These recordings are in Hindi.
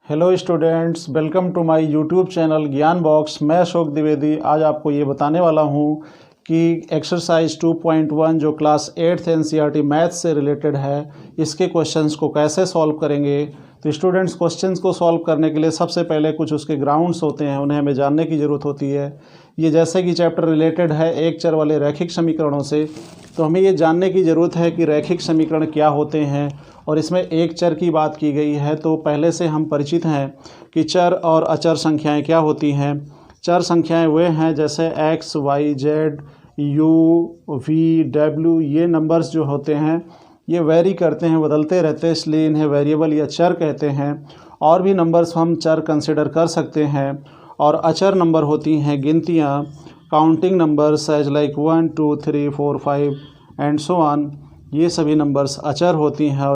Hello students, welcome to my YouTube channel Gyan box. मैं अशोक द्विवेदी आज आपको ये बताने वाला हूँ कि एक्सरसाइज 2.1 जो क्लास 8th एनसीईआरटी मैथ से रिलेटेड है, इसके क्वेश्चंस को कैसे सॉल्व करेंगे। तो स्टूडेंट्स, क्वेश्चंस को सॉल्व करने के लिए सबसे पहले कुछ उसके ग्राउंड्स होते हैं, उन्हें हमें जानने की ज़रूरत होती है। ये जैसे कि चैप्टर रिलेटेड है एक चर वाले रैखिक समीकरणों से, तो हमें ये जानने की ज़रूरत है कि रैखिक समीकरण क्या होते हैं और इसमें एक चर की बात की गई है। तो पहले से हम परिचित हैं कि चर और अचर संख्याएं क्या होती हैं। चर संख्याएं वे हैं जैसे x, y, z, u, v, w। ये नंबर्स जो होते हैं ये वेरी करते हैं, बदलते रहते हैं, इसलिए इन्हें वेरिएबल या चर कहते हैं। और भी नंबर्स हम चर कंसिडर कर सकते हैं। और अचर नंबर होती हैं गिनतियाँ, counting numbers as like 1, 2, 3, 4, 5 and so on. ये सभी नंबर्स अचर होती हैं।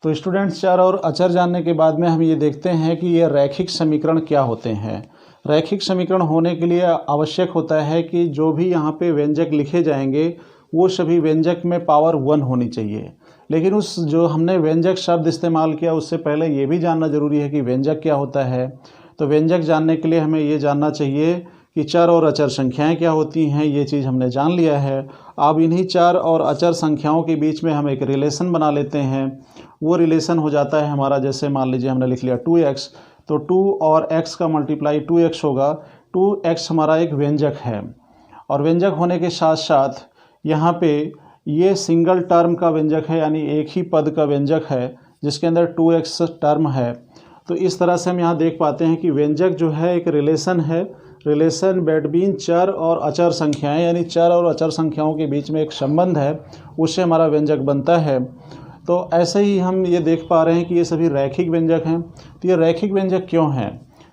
तो स्टूडेंट्स, चर और अचर जानने के बाद में हम ये देखते हैं कि ये रैखिक समीकरण क्या होते हैं। रैखिक समीकरण होने के लिए आवश्यक होता है कि जो भी यहाँ पे व्यंजक लिखे जाएंगे वो सभी व्यंजक में पावर 1 होनी चाहिए। लेकिन उस जो हमने व्यंजक शब्द इस्तेमाल किया उससे पहले ये भी जानना ज़रूरी है कि व्यंजक क्या होता है। तो व्यंजक जानने के लिए हमें ये जानना चाहिए कि चर और अचर संख्याएं क्या होती हैं। ये चीज़ हमने जान लिया है। अब इन्हीं चर और अचर संख्याओं के बीच में हम एक रिलेशन बना लेते हैं। वो रिलेशन हो जाता है हमारा, जैसे मान लीजिए हमने लिख लिया 2x, तो 2 और x का मल्टीप्लाई 2x होगा। 2x हमारा एक व्यंजक है और व्यंजक होने के साथ साथ यहाँ पे ये सिंगल टर्म का व्यंजक है, यानी एक ही पद का व्यंजक है जिसके अंदर 2x टर्म है। तो इस तरह से हम यहाँ देख पाते हैं कि व्यंजक जो है एक रिलेशन है, रिलेशन बिटवीन चर और अचर संख्याएं, यानी चर और अचर संख्याओं के बीच में एक संबंध है, उससे हमारा व्यंजक बनता है। तो ऐसे ही हम ये देख पा रहे हैं कि ये सभी रैखिक व्यंजक हैं। तो ये रैखिक व्यंजक क्यों हैं?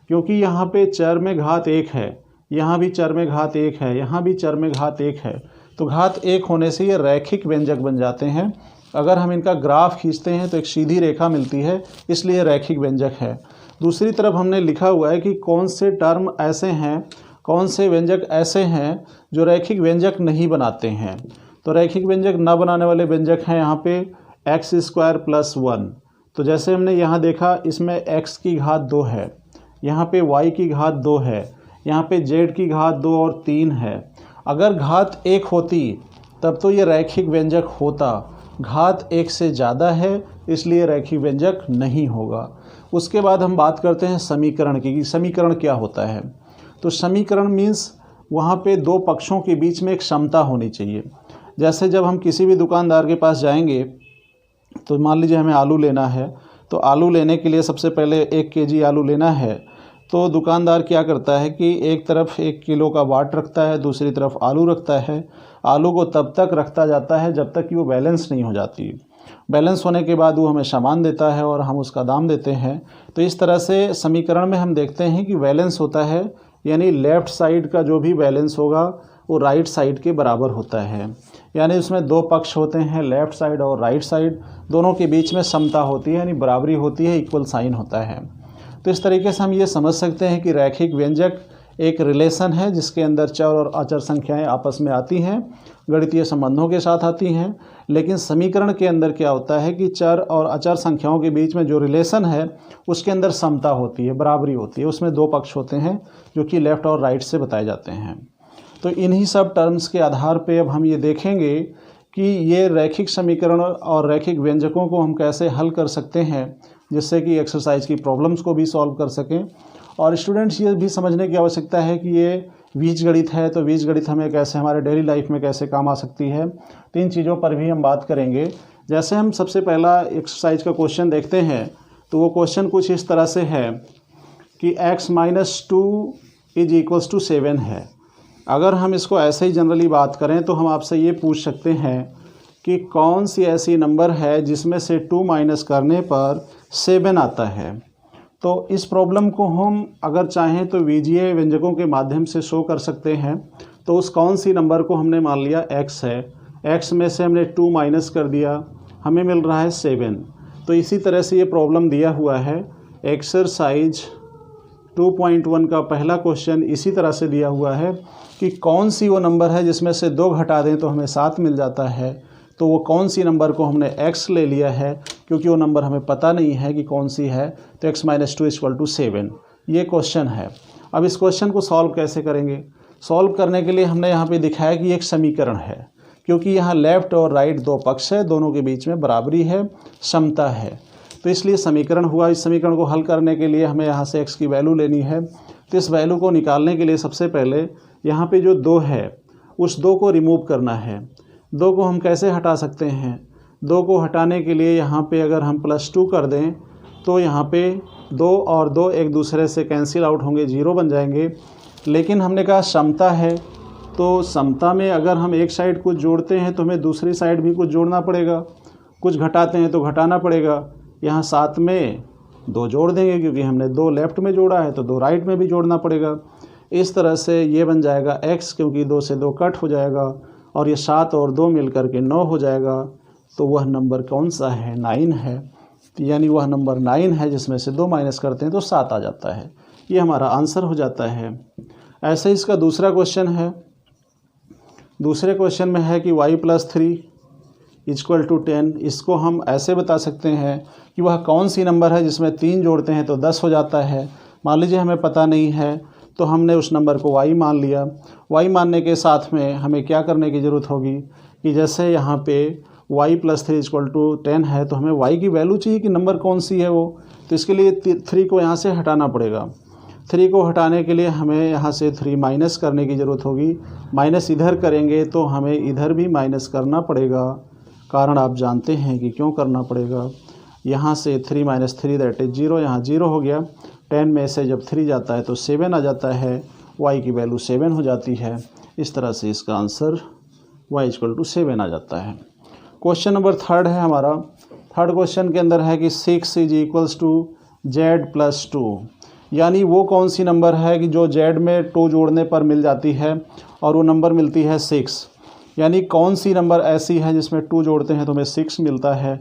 क्योंकि यहाँ पे चर में घात 1 है, यहाँ भी चर में घात 1 है, यहाँ भी चर में घात 1 है। तो घात 1 होने से ये रैखिक व्यंजक बन जाते हैं। अगर हम इनका ग्राफ खींचते हैं तो एक सीधी रेखा मिलती है, इसलिए रैखिक व्यंजक है। दूसरी तरफ हमने लिखा हुआ है कि कौन से टर्म ऐसे हैं, कौन से व्यंजक ऐसे हैं जो रैखिक व्यंजक नहीं बनाते हैं। तो रैखिक व्यंजक न बनाने वाले व्यंजक हैं यहाँ पे x² + 1। तो जैसे हमने यहाँ देखा, इसमें x की घात 2 है, यहाँ पे y की घात 2 है, यहाँ पे z की घात 2 और 3 है। अगर घात 1 होती तब तो ये रैखिक व्यंजक होता। घात 1 से ज़्यादा है इसलिए रैखिक व्यंजक नहीं होगा। उसके बाद हम बात करते हैं समीकरण की, कि समीकरण क्या होता है। तो समीकरण मीन्स वहाँ पे दो पक्षों के बीच में एक समता होनी चाहिए। जैसे जब हम किसी भी दुकानदार के पास जाएंगे तो मान लीजिए हमें आलू लेना है, तो आलू लेने के लिए सबसे पहले 1 केजी आलू लेना है। तो दुकानदार क्या करता है कि एक तरफ 1 किलो का बाट रखता है, दूसरी तरफ आलू रखता है। आलू को तब तक रखता जाता है जब तक कि वो बैलेंस नहीं हो जाती। बैलेंस होने के बाद वो हमें सामान देता है और हम उसका दाम देते हैं। तो इस तरह से समीकरण में हम देखते हैं कि बैलेंस होता है, यानी लेफ़्ट साइड का जो भी बैलेंस होगा वो राइट साइड के बराबर होता है। यानी उसमें दो पक्ष होते हैं, लेफ़्ट साइड और राइट साइड, दोनों के बीच में समता होती है, यानी बराबरी होती है, इक्वल साइन होता है। तो इस तरीके से हम ये समझ सकते हैं कि रैखिक व्यंजक एक रिलेशन है जिसके अंदर चर और अचर संख्याएं आपस में आती हैं, गणितीय संबंधों के साथ आती हैं। लेकिन समीकरण के अंदर क्या होता है कि चर और अचर संख्याओं के बीच में जो रिलेशन है उसके अंदर समता होती है, बराबरी होती है। उसमें दो पक्ष होते हैं जो कि लेफ़्ट और राइट से बताए जाते हैं। तो इन्हीं सब टर्म्स के आधार पे अब हम ये देखेंगे कि ये रैखिक समीकरण और रैखिक व्यंजकों को हम कैसे हल कर सकते हैं, जिससे कि एक्सरसाइज की प्रॉब्लम्स को भी सॉल्व कर सकें। और स्टूडेंट्स, ये भी समझने की आवश्यकता है कि ये बीजगणित है, तो बीजगणित हमें कैसे हमारे डेली लाइफ में कैसे काम आ सकती है। 3 चीज़ों पर भी हम बात करेंगे। जैसे हम सबसे पहला एक्सरसाइज का क्वेश्चन देखते हैं, तो वो क्वेश्चन कुछ इस तरह से है कि x - 2 = 7 है। अगर हम इसको ऐसे ही जनरली बात करें तो हम आपसे ये पूछ सकते हैं कि कौन सी ऐसी नंबर है जिसमें से 2 माइनस करने पर 7 आता है। तो इस प्रॉब्लम को हम अगर चाहें तो बीजीय व्यंजकों के माध्यम से शो कर सकते हैं। तो उस कौन सी नंबर को हमने मान लिया x है, x में से हमने 2 माइनस कर दिया, हमें मिल रहा है 7। तो इसी तरह से ये प्रॉब्लम दिया हुआ है। एक्सरसाइज 2.1 का पहला क्वेश्चन इसी तरह से दिया हुआ है कि कौन सी वो नंबर है जिसमें से 2 घटा दें तो हमें 7 मिल जाता है। तो वो कौन सी नंबर को हमने x ले लिया है, क्योंकि वो नंबर हमें पता नहीं है कि कौन सी है, तो x - 2 = 7। ये क्वेश्चन है। अब इस क्वेश्चन को सॉल्व कैसे करेंगे? सॉल्व करने के लिए हमने यहाँ पे दिखाया कि एक समीकरण है, क्योंकि यहाँ लेफ़्ट और राइट दो पक्ष है, दोनों के बीच में बराबरी है, समता है, तो इसलिए समीकरण हुआ। इस समीकरण को हल करने के लिए हमें यहाँ से x की वैल्यू लेनी है। तो इस वैल्यू को निकालने के लिए सबसे पहले यहाँ पे जो 2 है उस 2 को रिमूव करना है। 2 को हम कैसे हटा सकते हैं? 2 को हटाने के लिए यहाँ पे अगर हम +2 कर दें तो यहाँ पे 2 और 2 एक दूसरे से कैंसिल आउट होंगे, 0 बन जाएंगे। लेकिन हमने कहा समता है, तो समता में अगर हम एक साइड कुछ जोड़ते हैं तो हमें दूसरी साइड भी कुछ जोड़ना पड़ेगा, कुछ घटाते हैं तो घटाना पड़ेगा। यहाँ साथ में 2 जोड़ देंगे, क्योंकि हमने 2 लेफ़्ट में जोड़ा है तो 2 राइट में भी जोड़ना पड़ेगा। इस तरह से ये बन जाएगा x, क्योंकि 2 से 2 कट हो जाएगा, और ये 7 और 2 मिल कर के 9 हो जाएगा। तो वह नंबर कौन सा है? 9 है। यानी वह नंबर 9 है, जिसमें से 2 माइनस करते हैं तो 7 आ जाता है। ये हमारा आंसर हो जाता है। ऐसे इसका दूसरा क्वेश्चन है। दूसरे क्वेश्चन में है कि y + 3 = 10। इसको हम ऐसे बता सकते हैं कि वह कौन सी नंबर है जिसमें 3 जोड़ते हैं तो 10 हो जाता है। मान लीजिए हमें पता नहीं है, तो हमने उस नंबर को y मान लिया। y मानने के साथ में हमें क्या करने की ज़रूरत होगी कि जैसे यहाँ पे y + 3 = 10 है, तो हमें y की वैल्यू चाहिए कि नंबर कौन सी है वो। तो इसके लिए 3 को यहाँ से हटाना पड़ेगा। 3 को हटाने के लिए हमें यहाँ से 3 माइनस करने की ज़रूरत होगी। माइनस इधर करेंगे तो हमें इधर भी माइनस करना पड़ेगा। कारण आप जानते हैं कि क्यों करना पड़ेगा। यहाँ से 3 - 3 दैट इज़ 0, यहाँ 0 हो गया। 10 में से जब 3 जाता है तो 7 आ जाता है, y की वैल्यू 7 हो जाती है। इस तरह से इसका आंसर y = 7 आ जाता है। क्वेश्चन नंबर 3 है हमारा। थर्ड क्वेश्चन के अंदर है कि 6 = z + 2, यानी वो कौन सी नंबर है कि जो z में 2 जोड़ने पर मिल जाती है, और वो नंबर मिलती है 6। यानी कौन सी नंबर ऐसी है जिसमें 2 जोड़ते हैं तो हमें 6 मिलता है।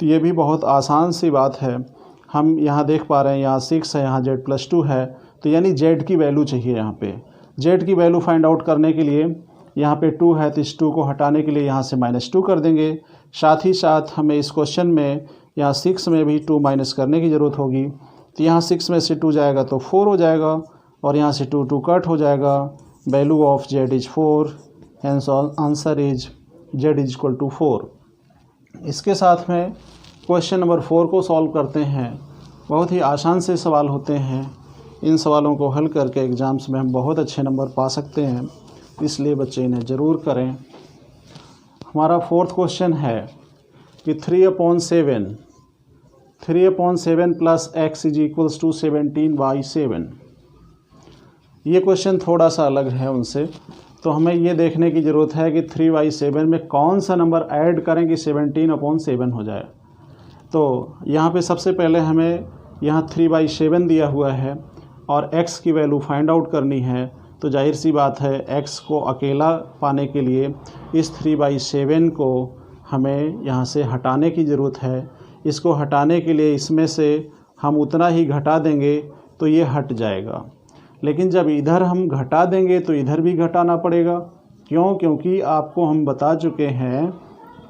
तो ये भी बहुत आसान सी बात है। हम यहाँ देख पा रहे हैं, यहाँ 6 है, यहाँ z + 2 है, तो यानी z की वैल्यू चाहिए। यहाँ पे z की वैल्यू फाइंड आउट करने के लिए यहाँ पे 2 है, तो इस 2 को हटाने के लिए यहाँ से -2 कर देंगे। साथ ही साथ हमें इस क्वेश्चन में यहाँ 6 में भी 2 माइनस करने की ज़रूरत होगी। तो यहाँ 6 में से 2 जाएगा तो 4 हो जाएगा, और यहाँ से 2 कट हो जाएगा। Value of z is 4, hence answer is z = 4। इसके साथ में क्वेश्चन नंबर 4 को सॉल्व करते हैं। बहुत ही आसान से सवाल होते हैं। इन सवालों को हल करके एग्ज़ाम्स में हम बहुत अच्छे नंबर पा सकते हैं, इसलिए बच्चे इन्हें ज़रूर करें। हमारा 4th क्वेश्चन है कि 3/7 + x = 17/7। ये क्वेश्चन थोड़ा सा अलग है उनसे, तो हमें ये देखने की ज़रूरत है कि 3/7 में कौन सा नंबर ऐड करें कि 17/7 हो जाए। तो यहाँ पे सबसे पहले हमें यहाँ 3/7 दिया हुआ है और x की वैल्यू फाइंड आउट करनी है। तो जाहिर सी बात है x को अकेला पाने के लिए इस 3/7 को हमें यहाँ से हटाने की ज़रूरत है। इसको हटाने के लिए इसमें से हम उतना ही घटा देंगे तो ये हट जाएगा, लेकिन जब इधर हम घटा देंगे तो इधर भी घटाना पड़ेगा। क्यों? क्योंकि आपको हम बता चुके हैं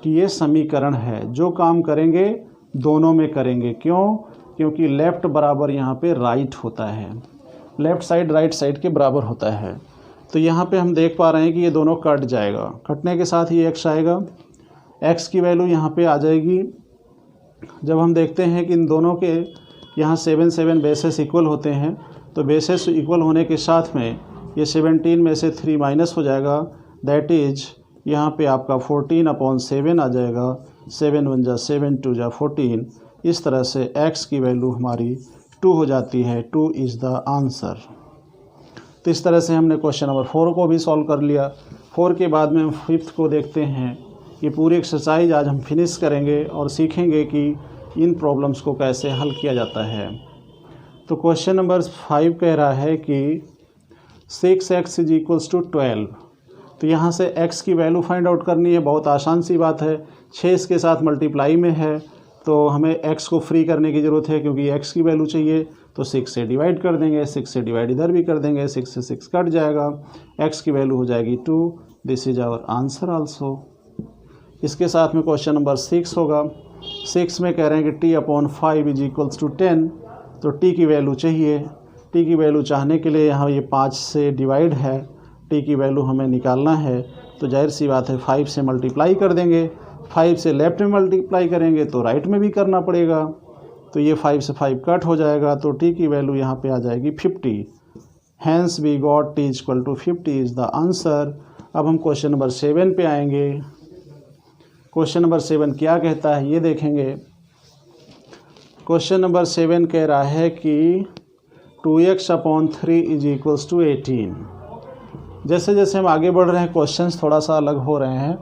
कि ये समीकरण है, जो काम करेंगे दोनों में करेंगे। क्यों? क्योंकि लेफ़्ट बराबर यहाँ पे राइट होता है, लेफ़्ट साइड राइट साइड के बराबर होता है। तो यहाँ पे हम देख पा रहे हैं कि ये दोनों कट जाएगा, कटने के साथ ही x आएगा। x की वैल्यू यहाँ पे आ जाएगी। जब हम देखते हैं कि इन दोनों के यहाँ 7 बेसेस इक्वल होते हैं, तो बेसेस इक्वल होने के साथ में ये 17 में से 3 माइनस हो जाएगा। दैट इज़ यहाँ पे आपका 14/7 आ जाएगा। 7 × 1 = 7, 2 × 14। इस तरह से x की वैल्यू हमारी 2 हो जाती है। 2 इज़ द आंसर। तो इस तरह से हमने क्वेश्चन नंबर 4 को भी सॉल्व कर लिया। 4 के बाद में हम 5th को देखते हैं। ये पूरी एक्सरसाइज आज हम फिनिश करेंगे और सीखेंगे कि इन प्रॉब्लम्स को कैसे हल किया जाता है। तो क्वेश्चन नंबर 5 कह रहा है कि 6x = 12। तो यहाँ से x की वैल्यू फाइंड आउट करनी है। बहुत आसान सी बात है। 6 इसके साथ मल्टीप्लाई में है, तो हमें x को फ्री करने की ज़रूरत है, क्योंकि x की वैल्यू चाहिए। तो 6 से डिवाइड कर देंगे, 6 से डिवाइड इधर भी कर देंगे, 6 से 6 कट जाएगा। x की वैल्यू हो जाएगी 2। This is our answer also. इसके साथ में क्वेश्चन नंबर 6 होगा। 6 में कह रहे हैं कि t/5 इज इक्वल्स टू 10, तो t की वैल्यू चाहिए। t की वैल्यू चाहने के लिए यहाँ ये 5 से डिवाइड है, t की वैल्यू हमें निकालना है, तो जाहिर सी बात है 5 से मल्टीप्लाई कर देंगे। 5 से लेफ्ट में मल्टीप्लाई करेंगे तो राइट में भी करना पड़ेगा, तो ये 5 से 5 कट हो जाएगा, तो t की वैल्यू यहाँ पे आ जाएगी 50। Hence we got t equal to 50 is the answer. अब हम क्वेश्चन नंबर 7 पे आएंगे। क्वेश्चन नंबर 7 क्या कहता है ये देखेंगे। क्वेश्चन नंबर 7 कह रहा है कि 2x/3 इज इक्वल्स टू 18। जैसे जैसे हम आगे बढ़ रहे हैं क्वेश्चंस थोड़ा सा अलग हो रहे हैं।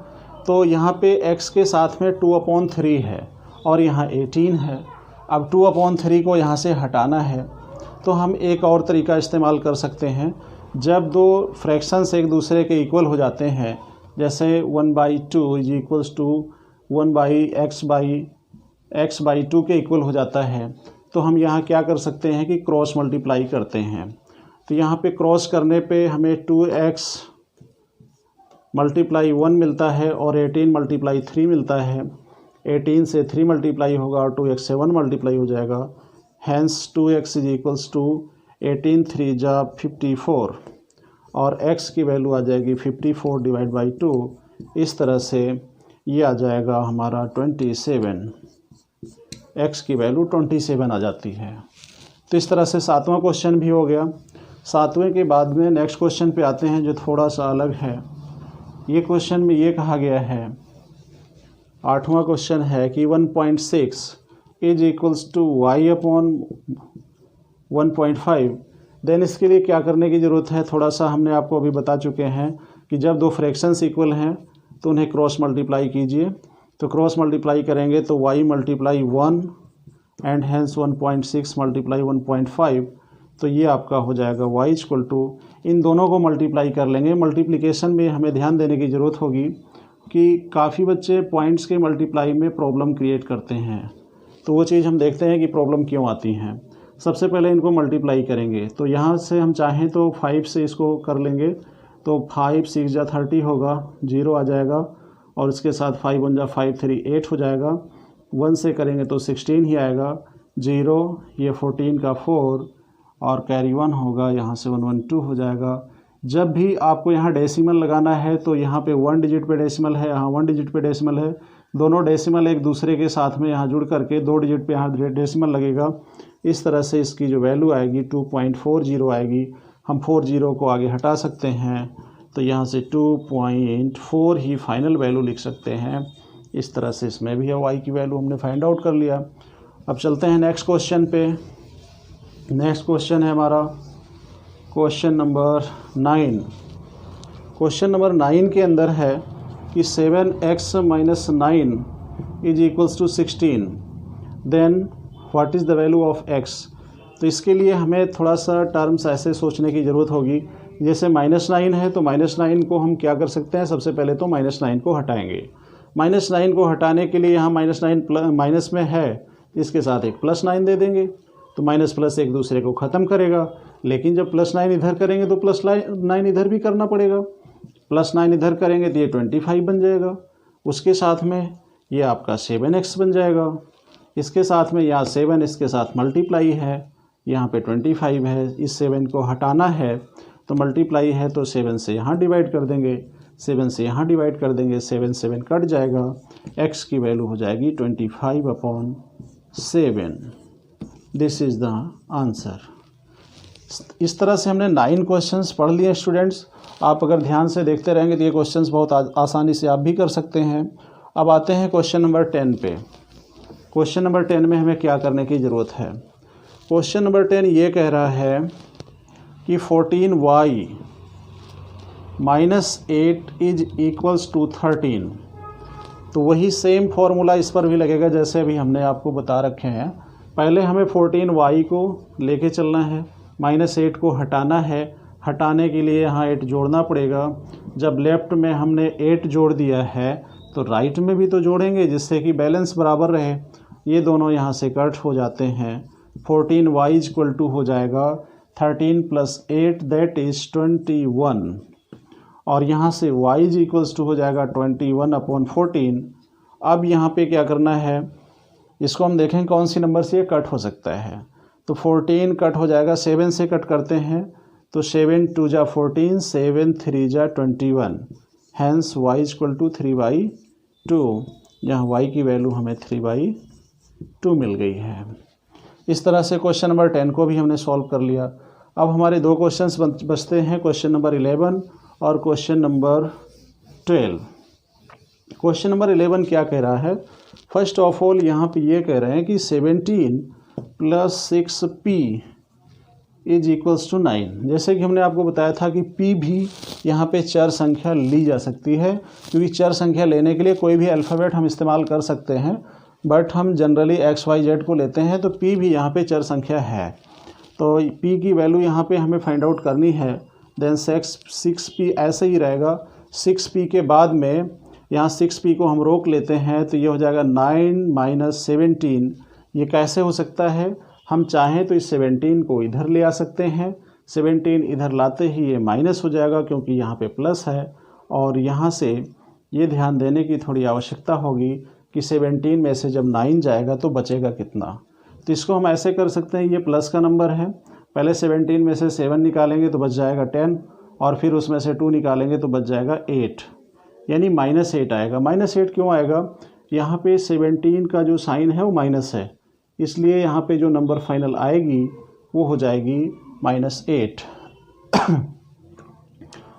तो यहाँ पे x के साथ में 2/3 है और यहाँ 18 है। अब 2/3 को यहाँ से हटाना है, तो हम एक और तरीका इस्तेमाल कर सकते हैं। जब दो फ्रैक्शंस एक दूसरे के इक्वल हो जाते हैं, जैसे 1/2 इज इक्वल्स टू 1/x/2 के इक्वल हो जाता है, तो हम यहाँ क्या कर सकते हैं कि क्रॉस मल्टीप्लाई करते हैं। तो यहाँ पे क्रॉस करने पे हमें 2x × 1 मिलता है और 18 × 3 मिलता है। 18 से 3 मल्टीप्लाई होगा और 2x से 1 मल्टीप्लाई हो जाएगा। Hence 2x is equals to 18 3 जा 54 और x की वैल्यू आ जाएगी 54 डिवाइड बाई 2। इस तरह से ये आ जाएगा हमारा 27। x की वैल्यू 27 आ जाती है। तो इस तरह से 7वां क्वेश्चन भी हो गया। 7वें के बाद में नेक्स्ट क्वेश्चन पे आते हैं जो थोड़ा सा अलग है। ये क्वेश्चन में ये कहा गया है, 8वां क्वेश्चन है कि 1.6 is equals to y/1.5। Then इसके लिए क्या करने की ज़रूरत है, थोड़ा सा हमने आपको अभी बता चुके हैं कि जब दो फ्रैक्शंस इक्वल हैं तो उन्हें क्रॉस मल्टीप्लाई कीजिए। तो क्रॉस मल्टीप्लाई करेंगे तो y × 1 एंड हैंस 1.6 × 1.5, तो ये आपका हो जाएगा y इक्वल टू, इन दोनों को मल्टीप्लाई कर लेंगे। मल्टीप्लिकेशन में हमें ध्यान देने की ज़रूरत होगी कि काफ़ी बच्चे पॉइंट्स के मल्टीप्लाई में प्रॉब्लम क्रिएट करते हैं, तो वो चीज़ हम देखते हैं कि प्रॉब्लम क्यों आती हैं। सबसे पहले इनको मल्टीप्लाई करेंगे, तो यहाँ से हम चाहें तो 5 से इसको कर लेंगे, तो 5 6 जा 30 होगा, 0 आ जाएगा और इसके साथ 5 1 जा 5 3 8 हो जाएगा। 1 से करेंगे तो 16 ही आएगा, 0 ये 14 का 4 और कैरी 1 होगा, यहाँ से 1 1 2 हो जाएगा। जब भी आपको यहाँ डेसिमल लगाना है तो यहाँ पे 1 डिजिट पे डेसिमल है, यहाँ 1 डिजिट पे डेसिमल है, दोनों डेसिमल एक दूसरे के साथ में यहाँ जुड़ करके 2 डिजिट पे यहाँ डेसिमल लगेगा। इस तरह से इसकी जो वैल्यू आएगी 2.40 आएगी। हम 40 को आगे हटा सकते हैं, तो यहाँ से 2.4 ही फाइनल वैल्यू लिख सकते हैं। इस तरह से इसमें भी y की वैल्यू हमने फाइंड आउट कर लिया। अब चलते हैं नेक्स्ट क्वेश्चन पे। नेक्स्ट क्वेश्चन है हमारा क्वेश्चन नंबर 9। क्वेश्चन नंबर 9 के अंदर है कि 7x - 9 is equals to 16, then what is the value of x। तो इसके लिए हमें थोड़ा सा टर्म्स ऐसे सोचने की ज़रूरत होगी, जैसे -9 है तो -9 को हम क्या कर सकते हैं, सबसे पहले तो -9 को हटाएंगे। -9 को हटाने के लिए यहाँ -9 माइनस में है, इसके साथ एक +9 दे देंगे, तो माइनस प्लस एक दूसरे को ख़त्म करेगा। लेकिन जब +9 इधर करेंगे तो +9 इधर भी करना पड़ेगा, +9 इधर करेंगे तो ये 25 बन जाएगा। उसके साथ में ये आपका 7x बन जाएगा। इसके साथ में यहाँ 7 इसके साथ मल्टीप्लाई है, यहाँ पे 25 है, इस 7 को हटाना है तो मल्टीप्लाई है, तो 7 से यहाँ डिवाइड कर देंगे, 7 से यहाँ डिवाइड कर देंगे, 7 7 कट जाएगा, x की वैल्यू हो जाएगी 25/7। This is the answer. इस तरह से हमने 9 क्वेश्चंस पढ़ लिए स्टूडेंट्स। आप अगर ध्यान से देखते रहेंगे तो ये क्वेश्चंस बहुत आसानी से आप भी कर सकते हैं। अब आते हैं क्वेश्चन नंबर 10 पे। क्वेश्चन नंबर 10 में हमें क्या करने की ज़रूरत है। क्वेश्चन नंबर 10 ये कह रहा है कि 14y - 8 इज इक्वल्स टू 13। तो वही सेम फॉर्मूला इस पर भी लगेगा जैसे अभी हमने आपको बता रखे हैं। पहले हमें 14y को लेके चलना है, -8 को हटाना है, हटाने के लिए यहाँ 8 जोड़ना पड़ेगा। जब लेफ़्ट में हमने 8 जोड़ दिया है तो राइट में भी तो जोड़ेंगे, जिससे कि बैलेंस बराबर रहे। ये दोनों यहाँ से कट हो जाते हैं। 14y = हो जाएगा 13 + 8 दैट इज़ 21। और यहाँ से y इज इक्वल्स टू हो जाएगा 21/14। अब यहाँ पे क्या करना है, इसको हम देखें कौन सी नंबर से ये कट हो सकता है। तो 14 कट हो जाएगा, 7 से कट करते हैं तो 7 2 जा 14, 7 3 जा 21, hence y is equal to 3/2। यहाँ y की वैल्यू हमें 3/2 मिल गई है। इस तरह से क्वेश्चन नंबर 10 को भी हमने सॉल्व कर लिया। अब हमारे दो क्वेश्चंस बचते हैं, क्वेश्चन नंबर 11 और क्वेश्चन नंबर 12। क्वेश्चन नंबर 11 क्या कह रहा है, फर्स्ट ऑफ ऑल यहाँ पे ये कह रहे हैं कि 17 + 6p इज इक्वल्स टू 9। जैसे कि हमने आपको बताया था कि p भी यहाँ पे चर संख्या ली जा सकती है, क्योंकि चर संख्या लेने के लिए कोई भी अल्फ़ाबेट हम इस्तेमाल कर सकते हैं, बट हम जनरली XYZ को लेते हैं, तो p भी यहाँ पे चर संख्या है। तो p की वैल्यू यहाँ पे हमें फाइंड आउट करनी है। देन 6p ऐसे ही रहेगा। 6p के बाद में यहाँ 6p को हम रोक लेते हैं तो ये हो जाएगा 9 - 17। ये कैसे हो सकता है, हम चाहें तो इस 17 को इधर ले आ सकते हैं, 17 इधर लाते ही ये माइनस हो जाएगा क्योंकि यहाँ पे प्लस है। और यहाँ से ये ध्यान देने की थोड़ी आवश्यकता होगी कि 17 में से जब 9 जाएगा तो बचेगा कितना। तो इसको हम ऐसे कर सकते हैं, ये प्लस का नंबर है, पहले 17 में से 7 निकालेंगे तो बच जाएगा 10, और फिर उसमें से 2 निकालेंगे तो बच जाएगा 8, यानी -8 आएगा। -8 क्यों आएगा, यहाँ पे 17 का जो साइन है वो माइनस है, इसलिए यहाँ पे जो नंबर फाइनल आएगी वो हो जाएगी -8।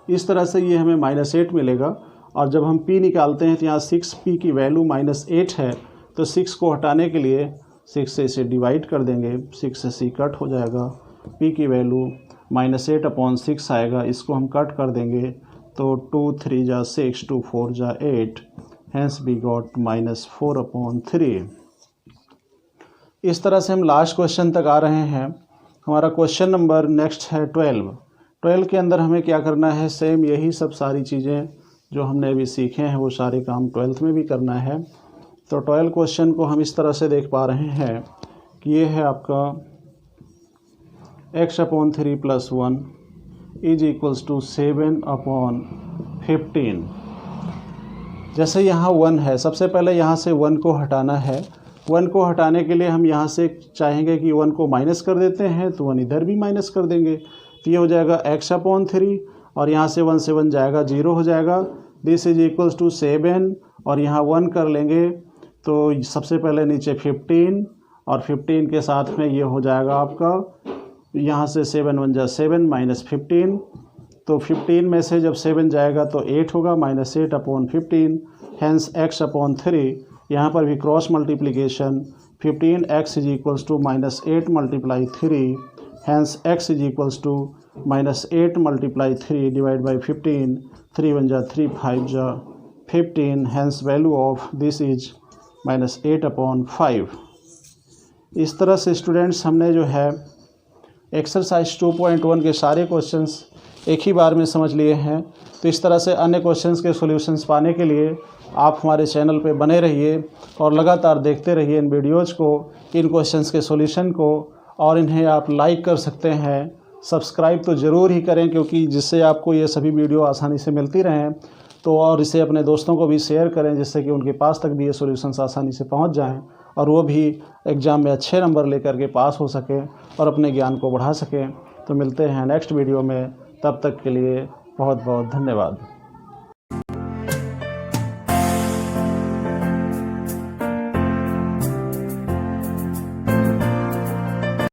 इस तरह से ये हमें -8 मिलेगा। और जब हम p निकालते हैं तो यहाँ 6p की वैल्यू -8 है, तो 6 को हटाने के लिए 6 से इसे डिवाइड कर देंगे, 6 से c कट हो जाएगा, p की वैल्यू -8/6 आएगा। इसको हम कट कर देंगे तो 2 3 जा 6, 2 4 जा 8, हैंस वी गॉट -4/3। इस तरह से हम लास्ट क्वेश्चन तक आ रहे हैं। हमारा क्वेश्चन नंबर नेक्स्ट है 12। 12 के अंदर हमें क्या करना है, सेम यही सब सारी चीज़ें जो हमने अभी सीखे हैं वो सारे काम 12th में भी करना है। तो 12 क्वेश्चन को हम इस तरह से देख पा रहे हैं कि ये है आपका x/3 + 1 इज इक्वल्स टू 7/15। जैसे यहाँ 1 है, सबसे पहले यहाँ से 1 को हटाना है। 1 को हटाने के लिए हम यहाँ से चाहेंगे कि 1 को माइनस कर देते हैं, तो 1 इधर भी माइनस कर देंगे, तो ये हो जाएगा x/3, और यहाँ से 1 से 1 जाएगा 0 हो जाएगा। दिस इज इक्वल्स टू 7, और यहाँ 1 कर लेंगे तो सबसे पहले नीचे 15, और 15 के साथ में ये हो जाएगा आपका, यहाँ से 7 1 जा 7 -15, तो 15 में से जब 7 जाएगा तो 8 होगा, -8/15, हैंस x/3। यहाँ पर भी cross multiplication, 15x is equals to -8 × 3, hence x is equals to -8 × 3 divide by 15, 3 1 जा 3, 5 जा 15, hence value of this is -8/5। इस तरह से स्टूडेंट्स हमने जो है एक्सरसाइज 2.1 के सारे क्वेश्चंस एक ही बार में समझ लिए हैं। तो इस तरह से अन्य क्वेश्चंस के सॉल्यूशंस पाने के लिए आप हमारे चैनल पे बने रहिए और लगातार देखते रहिए इन वीडियोज़ को, इन क्वेश्चंस के सॉल्यूशन को, और इन्हें आप लाइक कर सकते हैं, सब्सक्राइब तो ज़रूर ही करें, क्योंकि जिससे आपको ये सभी वीडियो आसानी से मिलती रहें। तो और इसे अपने दोस्तों को भी शेयर करें, जिससे कि उनके पास तक भी ये सॉल्यूशंस आसानी से पहुंच जाएं और वो भी एग्ज़ाम में अच्छे नंबर लेकर के पास हो सकें और अपने ज्ञान को बढ़ा सकें। तो मिलते हैं नेक्स्ट वीडियो में, तब तक के लिए बहुत बहुत धन्यवाद।